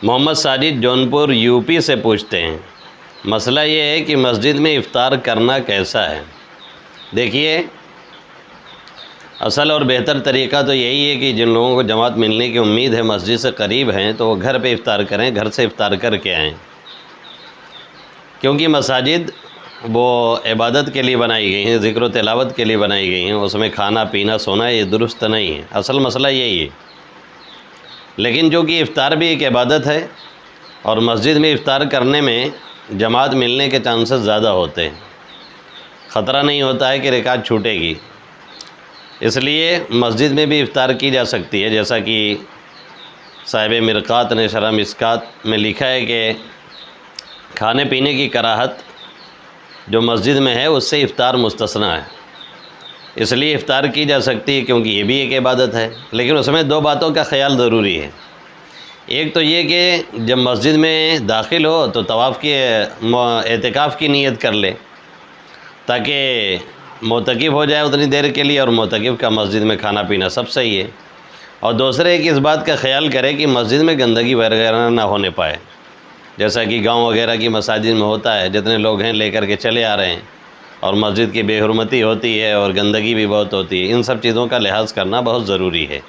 محمد Sajid Jaunpur U P سے پوچھتے ہیں، مسئلہ یہ ہے کہ مسجد میں افطار کرنا کیسا ہے؟ دیکھیے، اصل اور بہتر طریقہ تو یہی ہے کہ جن لوگوں کو جماعت ملنے کی امید ہے، مسجد سے قریب ہیں، تو وہ گھر پہ افطار کریں، گھر سے افطار کر کے آئیں، کیونکہ مساجد وہ عبادت کے لیے بنائی گئی ہیں، ذکر و تلاوت کے لیے بنائی گئی ہیں، اس میں کھانا پینا سونا یہ درست نہیں ہے۔ اصل مسئلہ یہی ہے، لیکن جو کہ افطار بھی ایک عبادت ہے، اور مسجد میں افطار کرنے میں جماعت ملنے کے چانسز زیادہ ہوتے ہیں، خطرہ نہیں ہوتا ہے کہ رکعت چھوٹے گی، اس لیے مسجد میں بھی افطار کی جا سکتی ہے، جیسا کہ صاحب مرقات نے شرح مشکات میں لکھا ہے کہ کھانے پینے کی کراہت جو مسجد میں ہے اس سے افطار مستثنیٰ ہے، اس لیے افطار کی جا سکتی ہے کیونکہ یہ بھی ایک عبادت ہے، لیکن اس میں دو باتوں کا خیال ضروری ہے۔ ایک تو یہ کہ جب مسجد میں داخل ہو تو طواف کی اعتکاف کی نیت کر لے، تاکہ معتکف ہو جائے اتنی دیر کے لیے، اور معتکف کا مسجد میں کھانا پینا سب صحیح ہے۔ اور دوسرے کہ اس بات کا خیال کرے کہ مسجد میں گندگی وغیرہ نہ ہونے پائے، جیسا کہ گاؤں وغیرہ کی مساجد میں ہوتا ہے، جتنے لوگ ہیں لے کر کے چلے آ رہے ہیں، اور مسجد کی بے حرمتی ہوتی ہے اور گندگی بھی بہت ہوتی ہے۔ ان سب چیزوں کا لحاظ کرنا بہت ضروری ہے۔